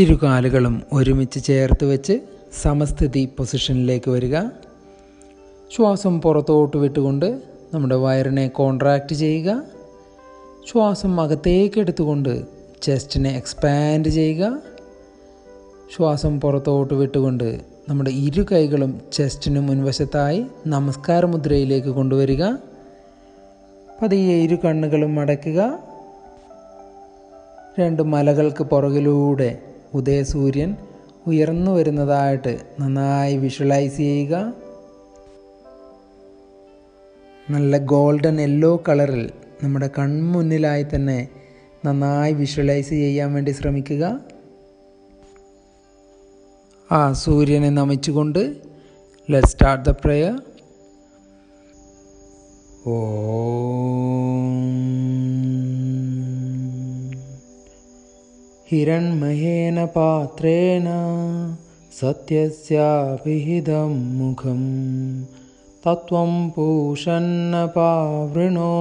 ഇരുകാലുകളും ഒരുമിച്ച് ചേർത്ത് വെച്ച് സമസ്ഥിതി പൊസിഷനിലേക്ക് വരിക. ശ്വാസം പുറത്തോട്ട് വിട്ടുകൊണ്ട് നമ്മുടെ വയറിനെ കോൺട്രാക്റ്റ് ചെയ്യുക. ശ്വാസം അകത്തേക്ക് എടുത്തുകൊണ്ട് ചെസ്റ്റിനെ എക്സ്പാൻഡ് ചെയ്യുക. ശ്വാസം പുറത്തോട്ട് വിട്ടുകൊണ്ട് നമ്മുടെ ഇരു കൈകളും ചെസ്റ്റിന് മുൻവശത്തായി നമസ്കാര മുദ്രയിലേക്ക് കൊണ്ടുവരിക. പതിയെ ഇരു കണ്ണുകളും അടയ്ക്കുക. രണ്ട് മലകൾക്ക് പുറകിലൂടെ ഉദയസൂര്യൻ ഉയർന്നു വരുന്നതായിട്ട് നന്നായി വിഷ്വലൈസ് ചെയ്യുക. നല്ല ഗോൾഡൻ യെല്ലോ കളറിൽ നമ്മുടെ കൺമുന്നിലായി തന്നെ നന്നായി വിഷ്വലൈസ് ചെയ്യാൻ വേണ്ടി ശ്രമിക്കുക. ആ സൂര്യനെ നമിച്ചുകൊണ്ട് ലെറ്റ്സ് സ്റ്റാർട്ട് ദ പ്രേയർ. ഹിരണ്മയേന പാത്രേണ സത്യസ്യാഭിഹിതം മുഖം തത്വം പൂഷന്ന പാവൃണോ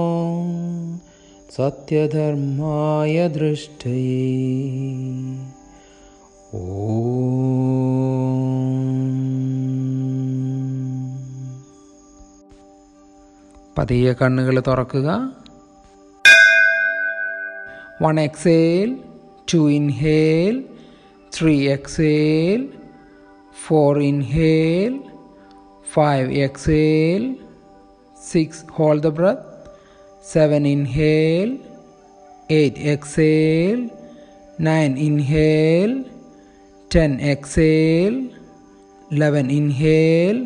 സത്യധർമായ ദൃഷ്ടയേ. പതിയെ കണ്ണുകൾ തുറക്കുക. 1 exhale, 2 inhale, 3 exhale, 4 inhale, 5 exhale, 6 hold the breath, 7 inhale, 8 exhale, 9 inhale, 10 exhale, 11 inhale,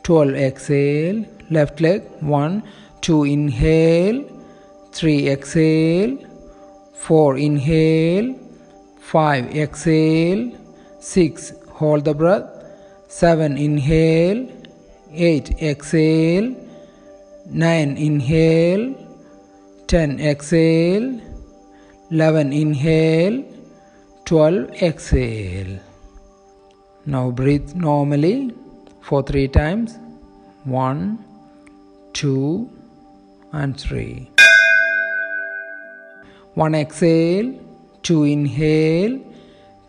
12 exhale. Left leg 1, 2 inhale, 3 exhale, 4 inhale, 5 exhale, 6 hold the breath, 7 inhale, 8 exhale, 9 inhale, 10 exhale, 11 inhale, 12 exhale. Now breathe normally for 3 times. 1, 2 and 3. 1 exhale, 2 inhale,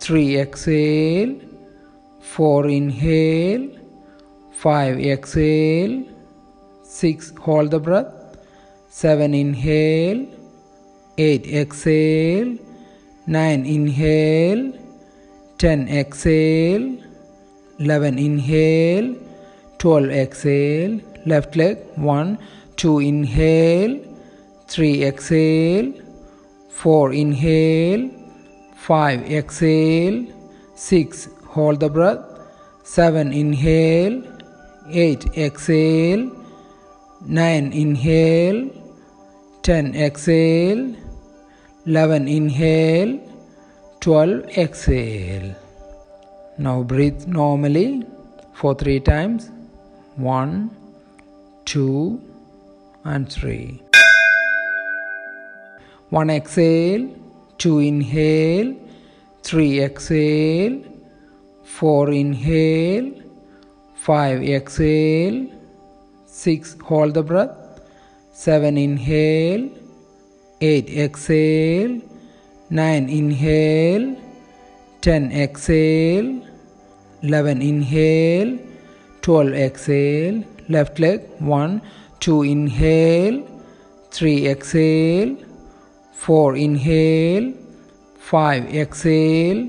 3 exhale, 4 inhale, 5 exhale, 6 hold the breath, 7 inhale, 8 exhale, 9 inhale, 10 exhale, 11 inhale, 12 exhale. Left leg 1, 2 inhale, 3 exhale, 4 inhale, 5 exhale, 6 hold the breath, 7 inhale, 8 exhale, 9 inhale, 10 exhale, 11 inhale, 12 exhale. Now breathe normally for 3 times. 1, 2 and 3. 1 exhale, 2 inhale, 3 exhale, 4 inhale, 5 exhale, 6 hold the breath, 7 inhale, 8 exhale, 9 inhale, 10 exhale, 11 inhale, 12 exhale. Left leg 1, 2 inhale, 3 exhale, 4 inhale, 5 exhale,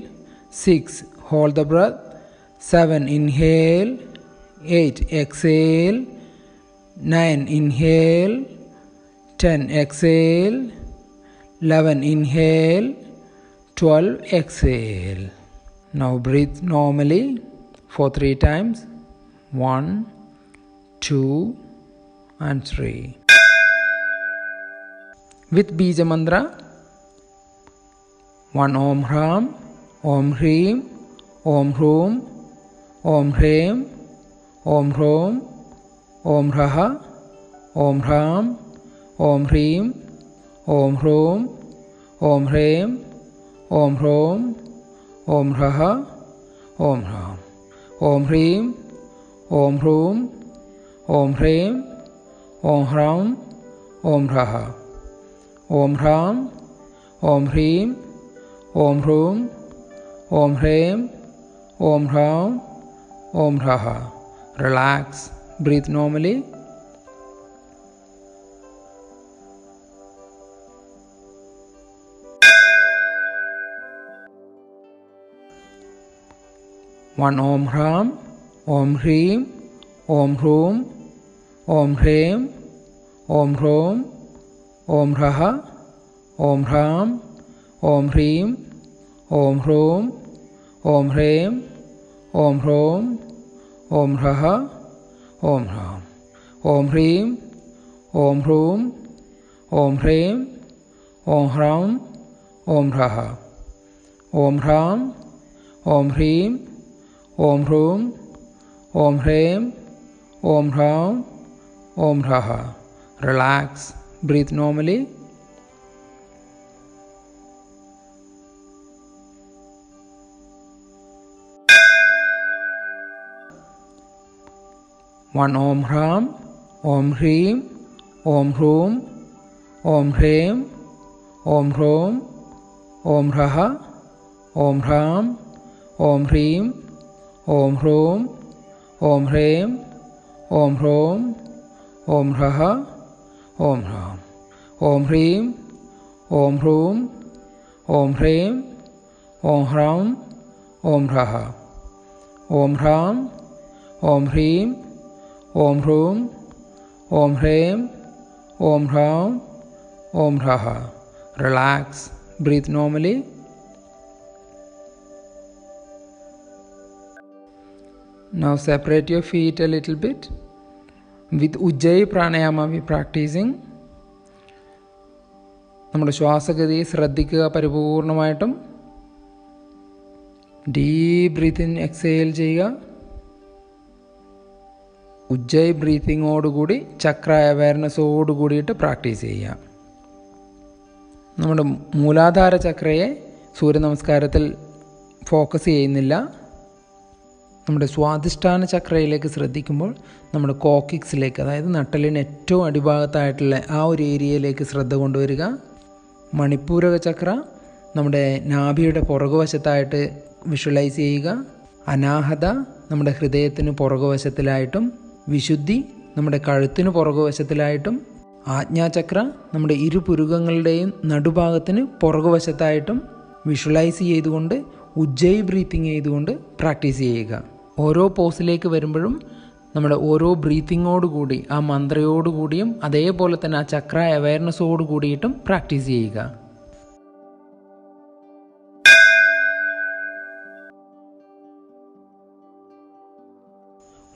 6 hold the breath, 7 inhale, 8 exhale, 9 inhale, 10 exhale, 11 inhale, 12 exhale. Now breathe normally for 3 times. 1, 2 and 3. With Bija Mantra. 1 Om Hram, Om Hreem, Om Hroom, Om Hreem, Om Hrom, Om Raha, Om Hram, Om Hreem, Om Hrom, Om Hreem, Om Hrom, Om Raha, Om Ram, Om Hreem, Om Hroom, Om Hreem, Om Hram, Om Raha, Om Ram, Om Hreem, Om Hroom, Om Hreem, Om Hraum, Om Raha. Relax. Breathe normally. One Om Hram, Om Hreem, Om Hroom, Om Hreem, Om Hroom, Om Raha, Om Hram, Om Hreem, Om Hroom, Om Hreem, Om Hroom, Om Raha, Om Hram. Om Hreem, Om Hroom, Om Hreem, Om Hram, Om Raha. Om Hram, Om Hreem, Om Hroom, Om Hreem, Om Hram, Om Raha. Relax. Breathe normally. One Om Hram, Om Hreem, Om Hroom, Om Hreem, Om Hroom, Om Raha, Om Hram, Om Hreem, Om Hroom, Om Hreem, Om Hroom, Om Raha, Om Hram. Om Hreem, Om Hroom, Om Hreem, Om Hram, Om Raha. Om Hram, Om Hreem, Om Hroom, Om Hreem, Om Hram, Om Raha. Relax. Breathe normally. Now separate your feet a little bit. With Ujjayi Pranayama we practicing. നമ്മുടെ ശ്വാസഗതി ശ്രദ്ധിക്കുക പരിപൂർണമായിട്ടും. Deep breath in exhale ചെയ്യുക. ഉജ്ജയ് ബ്രീത്തിങ്ങോടുകൂടി ചക്ര അവയർനെസ്സോട് കൂടിയിട്ട് practice ചെയ്യുക. നമ്മുടെ Muladhara ചക്രയെ സൂര്യനമസ്കാരത്തിൽ focus ചെയ്യുന്നില്ല. നമ്മുടെ സ്വാധിഷ്ഠാന ചക്രയിലേക്ക് ശ്രദ്ധിക്കുമ്പോൾ നമ്മുടെ കോക്കിക്സിലേക്ക്, അതായത് നട്ടലിന് ഏറ്റവും അടിഭാഗത്തായിട്ടുള്ള ആ ഒരു ഏരിയയിലേക്ക് ശ്രദ്ധ കൊണ്ടുവരിക. മണിപ്പൂരക ചക്ര നമ്മുടെ നാഭിയുടെ പുറകുവശത്തായിട്ട് വിഷ്വലൈസ് ചെയ്യുക. അനാഹത നമ്മുടെ ഹൃദയത്തിന് പുറകുവശത്തിലായിട്ടും, വിശുദ്ധി നമ്മുടെ കഴുത്തിന് പുറകുവശത്തിലായിട്ടും, ആജ്ഞാചക്ര നമ്മുടെ ഇരുപുരുകങ്ങളുടെയും നടുഭാഗത്തിന് പുറകുവശത്തായിട്ടും വിഷ്വലൈസ് ചെയ്തുകൊണ്ട് ഉജ്ജയ് ബ്രീത്തിങ് ചെയ്തുകൊണ്ട് പ്രാക്ടീസ് ചെയ്യുക. ഓരോ പോസിലേക്ക് വരുമ്പോഴും നമ്മുടെ ഓരോ ബ്രീത്തിങ്ങോടുകൂടി ആ മന്ത്രയോടുകൂടിയും അതേപോലെ തന്നെ ആ ചക്ര അവയർനെസ്സോട് കൂടിയിട്ടും പ്രാക്ടീസ് ചെയ്യുക.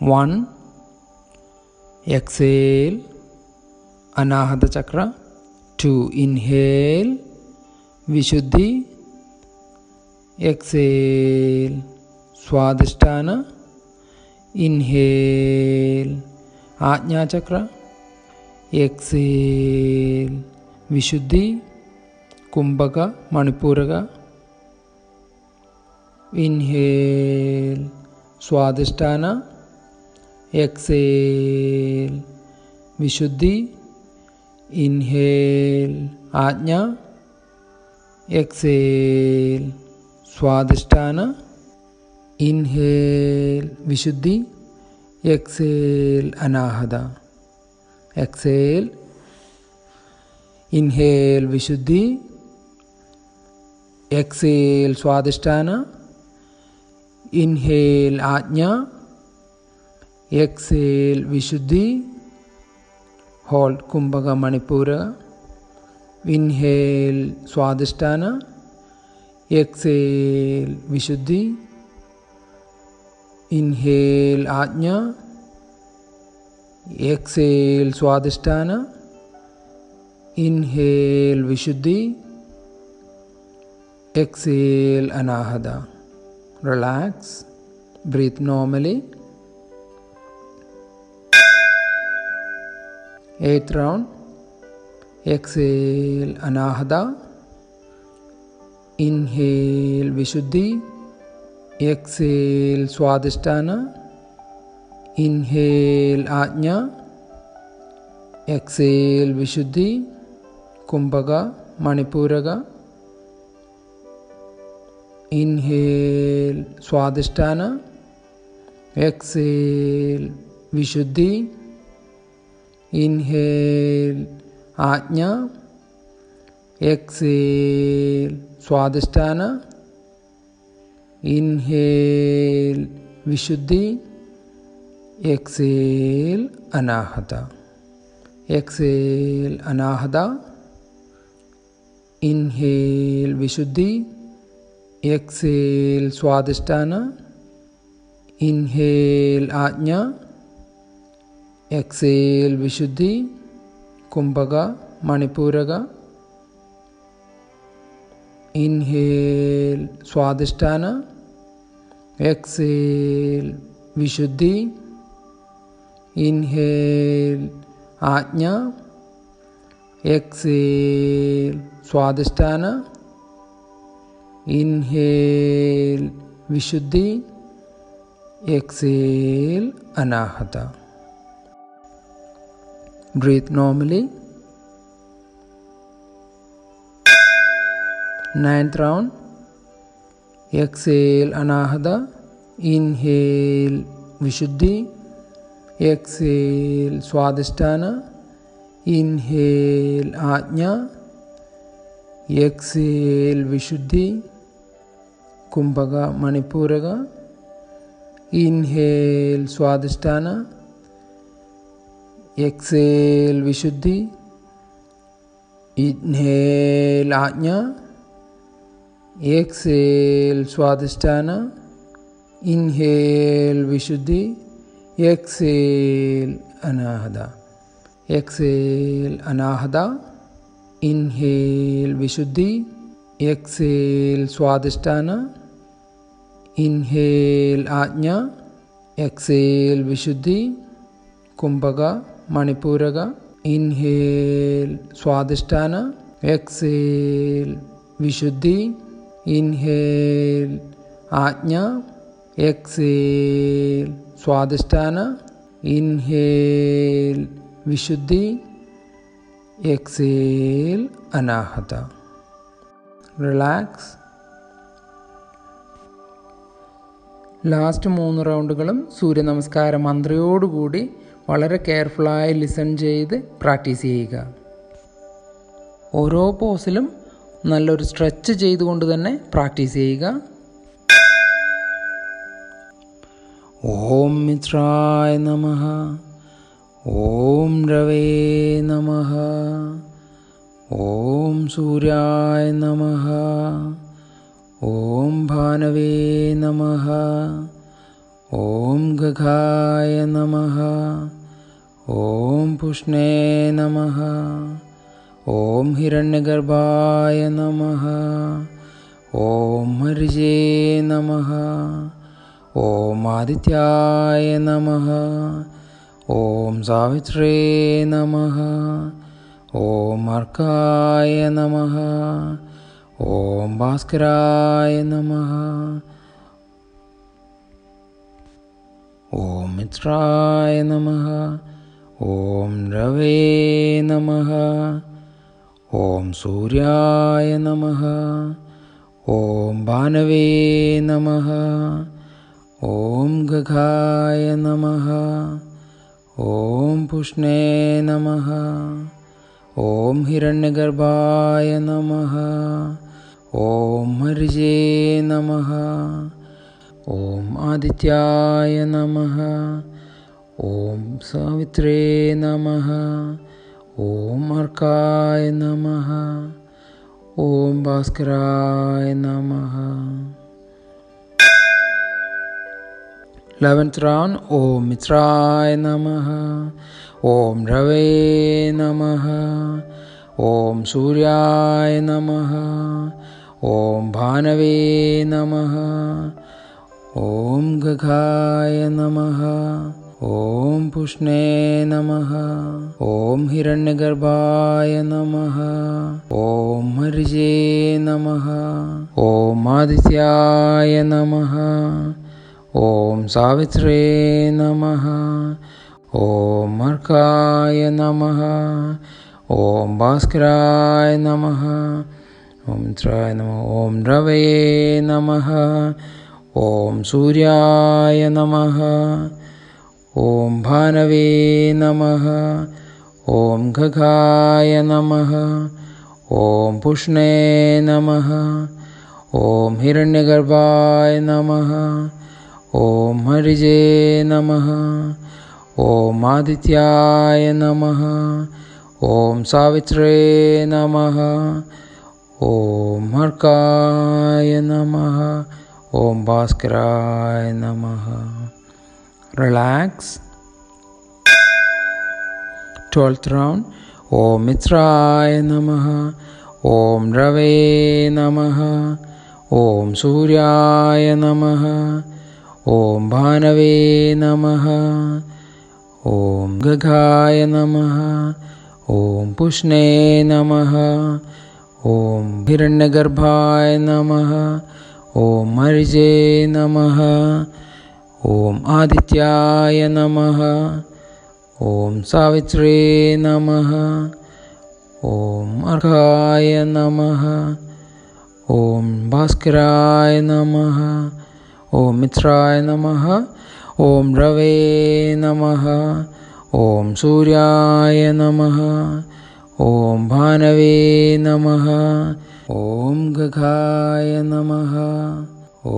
One, exhale, Anahata Chakra. Two, inhale, Vishuddhi. Exhale, Swadhisthana. Inhale, Ajna Chakra. Exhale, Vishuddhi. Kumbhaka, Manipuraka. Inhale, Swadhisthana. Exhale, Vishuddhi. Inhale, Ajna. Exhale, Swadhisthana. Inhale, Vishuddhi. Exhale, Anahata. Exhale. Inhale, Vishuddhi. Exhale, Swadhisthana. Inhale, Ajna. Exhale, Vishuddhi. Hold, Kumbhaka, Manipura. Inhale, Swadhisthana. Exhale, Vishuddhi. Inhale, Ajna. Exhale, Swadhisthana. Inhale, Vishuddhi. Exhale, Anahata. Relax. Breathe normally. 8th round. Exhale, Anahata. Inhale, Vishuddhi. Exhale, Swadhisthana. Inhale, Ajna. Exhale, Vishuddhi. Kumbhaka, Manipuraka. Inhale Swadhisthana. Exhale Vishuddhi. Inhale Ajna. Exhale Swadhisthana. Inhale Vishuddhi. Exhale Anahata. Exhale Anahata. Inhale Vishuddhi. Exhale Swadhisthana. Inhale Ajna. Exhale Vishuddhi. Kumbhaka Manipuraka. Inhale Swadhisthana. Exhale Vishuddhi. Inhale Ajna. Exhale Swadhisthana. Inhale Vishuddhi. Exhale Anahata. Breathe normally. 9th round. Exhale anahata. Inhale vishuddhi. Exhale swadhisthana. Inhale ajna. Exhale vishuddhi. Kumbhaga manipuraga. Inhale swadhisthana. Exhale vishuddhi. Inhale ajna. Exhale swadhisthana. Inhale vishuddhi. Exhale anahata. Exhale anahata. Inhale vishuddhi. Exhale swadhisthana. Inhale ajna. Exhale vishuddhi. Kumbhaga Manipuraga. Inhale swadhisthana. Exhale vishuddhi. Inhale ajna. Exhale swadhisthana. Inhale vishuddhi. Exhale anahata. Relax. Last 3 റൗണ്ടുകളും സൂര്യ നമസ്കാര മന്ത്രയോടുകൂടി വളരെ കെയർഫുള്ളായി listen ചെയ്ത് practice ചെയ്യുക. ഓരോ പോസിലും നല്ലൊരു stretch ചെയ്തുകൊണ്ട് തന്നെ practice ചെയ്യുക. ഓം മിത്രായ നമഃ. ഓം രവേ നമഃ. ഓം സൂര്യായ നമഃ. ഓം ഭാനവേ നമഃ. ഓം ഗഗായ നമഃ. ഓം പുഷ്ണേ നമഃ. ഓം ഹിരണ്യഗർഭായ നമഃ. ഓം മരിജേ നമഃ. ഓം ആദിത്യായ നമഃ. ഓം സാവിത്രേ നമഃ. ഓം അർക്കായ നമഃ. ഓം ഭാസ്കരായ നമഃ. ഓം മിത്രായ നമഃ. ഓം രവേ നമഃ. ഓം സൂര്യായ നമഃ. ഓം ഭാനവേ നമഃ. ഓം ഗഗായ നമഃ. ഓം പുഷ്ണേ നമഃ. ഓം ഹിരണ്യഗർഭായ നമഃ. ഓം മരിജേ നമഃ. ഓം ആദിത്യായ നമഃ. ഓം സാവിത്രേ നമഃ. ഓം അർക്കായ നമഃ. ഓം ഭാസ്കരായ നമഃ. 11th round. ഓം മിത്രായ നമഃ. ഓം രവേ നമഃ. ഓം സൂര്യായ നമഃ. ഓം ഭാനവേ നമഃ. ഓം ഗഗായ നമഃ. ഓം പുഷ്ണേ നമഃ. ഓം ഹിരണ്യഗർഭായ നമഃ. ഓം മരിജേ നമഃ. ഓം ആദിത്യായ നമഃ. ഓം സാവിത്രേ നമഃ. ഓം അർക്കായ നമഃ. ഓം ഭാസ്കരായ നമഃ. ഓം മിത്രായ നമഃ. ഓം രവയേ നമഃ. ഓം സൂര്യായ നമഃ. ഓം ഭാനവേ നമഃ. ഓം ഖഗായ നമഃ. ഓം പുഷ്ണേ നമഃ. ഓം ഹിരണ്യഗർഭായ നമഃ. ഓം ഹരിജേ നമഃ. ഓം ആദിത്യായ നമഃ. ഓം സാവിത്രേ നമഃ. ഓം അർക്കായ നമഃ. ഓം ഭാസ്കരായ നമഃ. റിലാക്സ്. 12th round. ഓം മിത്രായ നമഃ. ഓം രവേ നമഃ. ഓം സൂര്യായ നമഃ. ഓം ഭാനവേ നമഃ. ഓം ഖഗായ നമഃ. ഓം പുഷ്ണേ നമഃ. ഓം ഹിരണ്യഗർഭായ നമഃ. ഓം ഹരിജേ നമഃ. ഓം ആദിത്യായ നമഃ. ഓം സാവിത്രേ നമഃ. ഓം അർഘായ നമഃ. ഓം ഭാസ്കരായ നമഃ. ഓം മിത്രായ നമഃ. ഓം രവേ നമഃ. ഓം സൂര്യായ നമഃ. ഓം ഭാനവേ നമഃ. ഓം ഖഗായ നമഃ.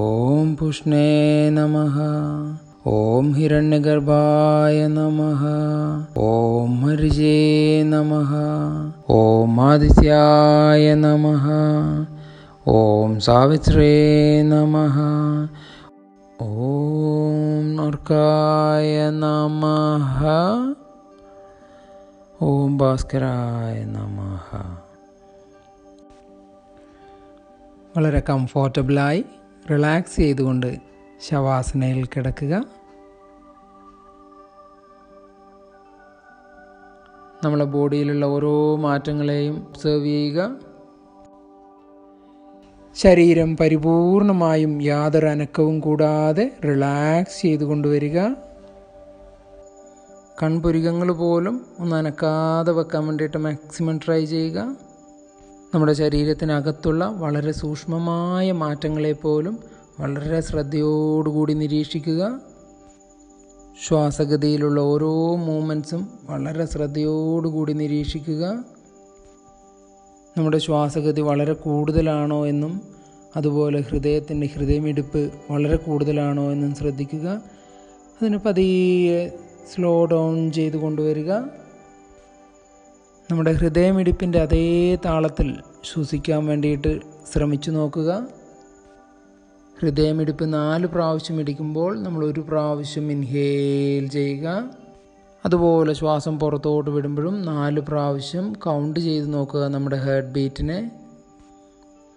ഓം പുഷ്ണേ നമഃ. ഓം ഹിരണ്യഗർഭായ നമഃ. ഓം ഹരിജേ നമഃ. ഓം ആദിത്യായ നമഃ. ഓം സാവിത്രേ നമഃ. ഓം അർക്കായ നമഃ. ഓം ഭാസ്കരായ നമഃ. വളരെ കംഫോർട്ടബിളായി റിലാക്സ് ചെയ്തുകൊണ്ട് ശവാസനയിൽ കിടക്കുക. നമ്മളെ ബോഡിയിലുള്ള ഓരോ മാറ്റങ്ങളെയും ഒബ്സർവ് ചെയ്യുക. ശരീരം പരിപൂർണമായും യാതൊരു അനക്കവും കൂടാതെ റിലാക്സ് ചെയ്തു കൊണ്ടുവരിക. കൺപുരികങ്ങൾ പോലും ഒന്ന് അനക്കാതെ വെക്കാൻ വേണ്ടിയിട്ട് മാക്സിമം ട്രൈ ചെയ്യുക. നമ്മുടെ ശരീരത്തിനകത്തുള്ള വളരെ സൂക്ഷ്മമായ മാറ്റങ്ങളെ പോലും വളരെ ശ്രദ്ധയോടുകൂടി നിരീക്ഷിക്കുക. ശ്വാസഗതിയിലുള്ള ഓരോ മൂവ്മെൻറ്റ്സും വളരെ ശ്രദ്ധയോടുകൂടി നിരീക്ഷിക്കുക. നമ്മുടെ ശ്വാസഗതി വളരെ കൂടുതലാണോ എന്നും അതുപോലെ ഹൃദയത്തിൻ്റെ ഹൃദയമിടിപ്പ് വളരെ കൂടുതലാണോ എന്നും ശ്രദ്ധിക്കുക. അതിന് പതിയെ സ്ലോ ഡൗൺ ചെയ്ത് കൊണ്ടുവരിക. നമ്മുടെ ഹൃദയമിടിപ്പിൻ്റെ അതേ താളത്തിൽ ശ്വസിക്കാൻ വേണ്ടിയിട്ട് ശ്രമിച്ചു നോക്കുക. ഹൃദയമിടിപ്പ് 4 പ്രാവശ്യം ഇടിക്കുമ്പോൾ നമ്മൾ 1 പ്രാവശ്യം ഇൻഹേൽ ചെയ്യുക. അതുപോലെ ശ്വാസം പുറത്തോട്ട് വിടുമ്പോഴും 4 പ്രാവശ്യം കൗണ്ട് ചെയ്ത് നോക്കുക നമ്മുടെ ഹാർട്ട് ബീറ്റിനെ.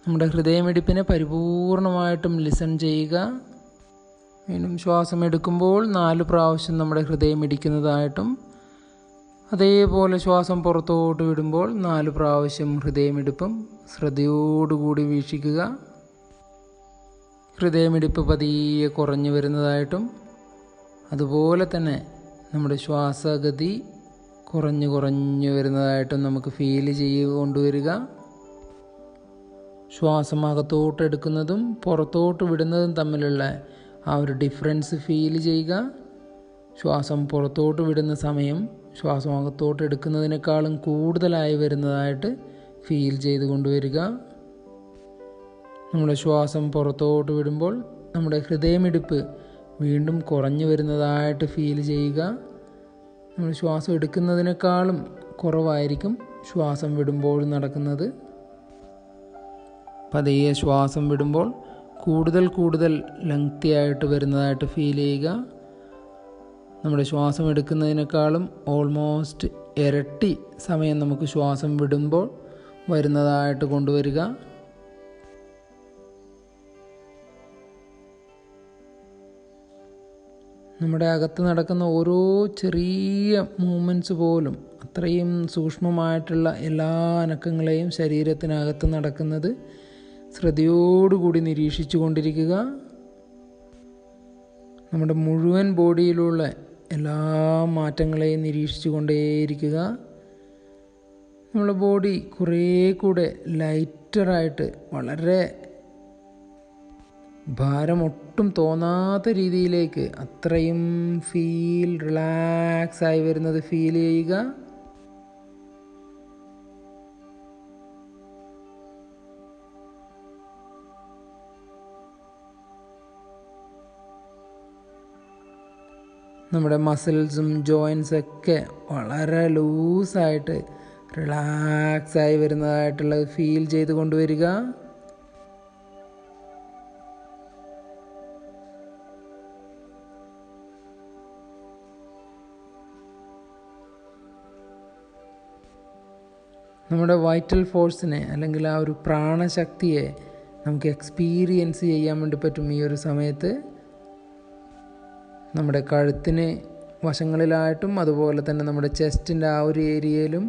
നമ്മുടെ ഹൃദയമിടിപ്പിനെ പരിപൂർണമായിട്ടും ലിസൺ ചെയ്യുക. വീണ്ടും ശ്വാസം എടുക്കുമ്പോൾ 4 പ്രാവശ്യം നമ്മുടെ ഹൃദയം ഇടിക്കുന്നതായിട്ടും അതേപോലെ ശ്വാസം പുറത്തോട്ട് വിടുമ്പോൾ 4 പ്രാവശ്യം ഹൃദയമിടിപ്പും ശ്രദ്ധയോടുകൂടി വീക്ഷിക്കുക. ഹൃദയമിടിപ്പ് പതിയെ കുറഞ്ഞു വരുന്നതായിട്ടും അതുപോലെ തന്നെ നമ്മുടെ ശ്വാസഗതി കുറഞ്ഞു വരുന്നതായിട്ടും നമുക്ക് ഫീൽ ചെയ്ത് കൊണ്ടുവരിക. ശ്വാസം അകത്തോട്ട് എടുക്കുന്നതും പുറത്തോട്ട് വിടുന്നതും തമ്മിലുള്ള ആ ഒരു ഡിഫറൻസ് ഫീൽ ചെയ്യുക. ശ്വാസം പുറത്തോട്ട് വിടുന്ന സമയം ശ്വാസം അകത്തോട്ട് എടുക്കുന്നതിനേക്കാളും കൂടുതലായി വരുന്നതായിട്ട് ഫീൽ ചെയ്ത് കൊണ്ടുവരിക. നമ്മുടെ ശ്വാസം പുറത്തോട്ട് വിടുമ്പോൾ നമ്മുടെ ഹൃദയമിടിപ്പ് വീണ്ടും കുറഞ്ഞു വരുന്നതായിട്ട് ഫീൽ ചെയ്യുക. നമ്മൾ ശ്വാസം എടുക്കുന്നതിനേക്കാളും കുറവായിരിക്കും ശ്വാസം വിടുമ്പോൾ നടക്കുന്നത്. പതിയെ ശ്വാസം വിടുമ്പോൾ കൂടുതൽ ലെങ്തി ആയിട്ട് വരുന്നതായിട്ട് ഫീൽ ചെയ്യുക. നമ്മുടെ ശ്വാസം എടുക്കുന്നതിനേക്കാളും ഓൾമോസ്റ്റ് ഇരട്ടി സമയം നമുക്ക് ശ്വാസം വിടുമ്പോൾ വരുന്നതായിട്ട് കൊണ്ടുവരിക. നമ്മുടെ അകത്ത് നടക്കുന്ന ഓരോ ചെറിയ മൂവ്മെൻറ്റ്സ് പോലും അത്രയും സൂക്ഷ്മമായിട്ടുള്ള എല്ലാ അനക്കങ്ങളെയും ശരീരത്തിനകത്ത് നടക്കുന്നത് ശ്രദ്ധയോടുകൂടി നിരീക്ഷിച്ചു കൊണ്ടിരിക്കുക. നമ്മുടെ മുഴുവൻ ബോഡിയിലുള്ള എല്ലാ മാറ്റങ്ങളെയും നിരീക്ഷിച്ചു കൊണ്ടേയിരിക്കുക. നമ്മുടെ ബോഡി കുറേ കൂടെ ലൈറ്ററായിട്ട് വളരെ ഭാരം ഒട്ടും തോന്നാത്ത രീതിയിലേക്ക് അത്രയും റിലാക്സ് ആയി വരുന്നത് ഫീൽ ചെയ്യുക. നമ്മുടെ മസിൽസും ജോയിൻസൊക്കെ വളരെ ലൂസായിട്ട് റിലാക്സായി വരുന്നതായിട്ടുള്ളത് ഫീൽ ചെയ്ത് കൊണ്ടുവരിക. നമ്മുടെ വൈറ്റൽ ഫോഴ്സിനെ അല്ലെങ്കിൽ ആ ഒരു പ്രാണശക്തിയെ നമുക്ക് എക്സ്പീരിയൻസ് ചെയ്യാൻ വേണ്ടി പറ്റും ഈ ഒരു സമയത്ത്. നമ്മുടെ കഴുത്തിന് വശങ്ങളിലായിട്ടും അതുപോലെ തന്നെ നമ്മുടെ ചെസ്റ്റിൻ്റെ ആ ഒരു ഏരിയയിലും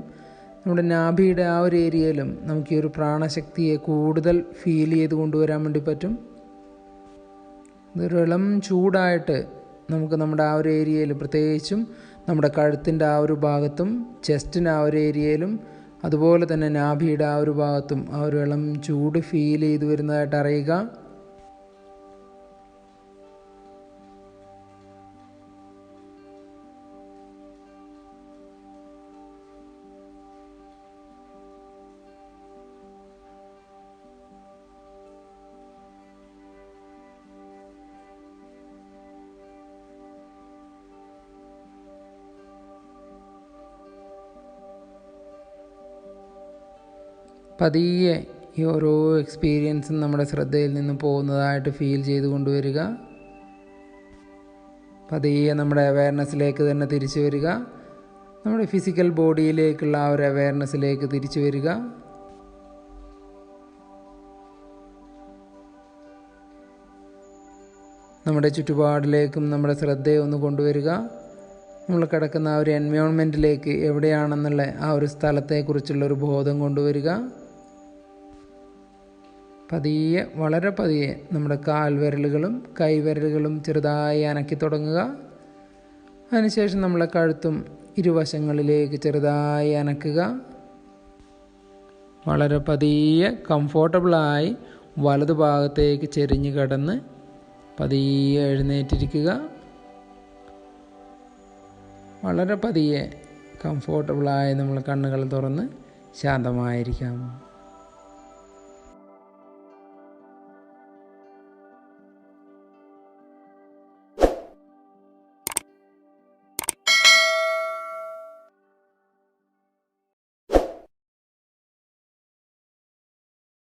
നമ്മുടെ നാഭിയുടെ ആ ഒരു ഏരിയയിലും നമുക്ക് ഈ ഒരു പ്രാണശക്തിയെ കൂടുതൽ ഫീൽ ചെയ്ത് കൊണ്ടുവരാൻ വേണ്ടി പറ്റും. ഇതൊരു ഇളം ചൂടായിട്ട് നമുക്ക് നമ്മുടെ ആ ഒരു ഏരിയയിൽ, പ്രത്യേകിച്ചും നമ്മുടെ കഴുത്തിൻ്റെ ആ ഒരു ഭാഗത്തും ചെസ്റ്റിൻ്റെ ആ ഒരു ഏരിയയിലും അതുപോലെ തന്നെ നാഭിയുടെ ആ ഒരു ഭാഗത്തും ആ ഒരു ഇളം ചൂട് ഫീൽ ചെയ്ത് വരുന്നതായിട്ട് അറിയുക. പതിയെ ഈ ഓരോ എക്സ്പീരിയൻസും നമ്മുടെ ശ്രദ്ധയിൽ നിന്ന് പോകുന്നതായിട്ട് ഫീൽ ചെയ്ത് കൊണ്ടുവരിക. പതിയെ നമ്മുടെ അവയർനെസ്സിലേക്ക് തന്നെ തിരിച്ചു വരിക. നമ്മുടെ ഫിസിക്കൽ ബോഡിയിലേക്കുള്ള ആ ഒരു അവയർനെസ്സിലേക്ക് തിരിച്ചു വരിക. നമ്മുടെ ചുറ്റുപാടിലേക്കും നമ്മുടെ ശ്രദ്ധയെ ഒന്ന് കൊണ്ടുവരിക. നമ്മൾ കിടക്കുന്ന ആ ഒരു എൻവയോൺമെൻറ്റിലേക്ക്, എവിടെയാണെന്നുള്ള ആ ഒരു സ്ഥലത്തെക്കുറിച്ചുള്ളൊരു ബോധം കൊണ്ടുവരിക. പതിയെ, വളരെ പതിയെ നമ്മുടെ കാൽവിരലുകളും കൈവിരലുകളും ചെറുതായി അനക്കി തുടങ്ങുക. അതിനുശേഷം നമ്മളെ കഴുത്തും ഇരുവശങ്ങളിലേക്ക് ചെറുതായി അനക്കുക. വളരെ പതിയെ കംഫോർട്ടബിളായി വലതുഭാഗത്തേക്ക് ചെരിഞ്ഞ് കിടന്ന് പതിയെ എഴുന്നേറ്റിരിക്കുക. വളരെ പതിയെ കംഫോർട്ടബിളായി നമ്മൾ കണ്ണുകൾ തുറന്ന് ശാന്തമായിരിക്കാം.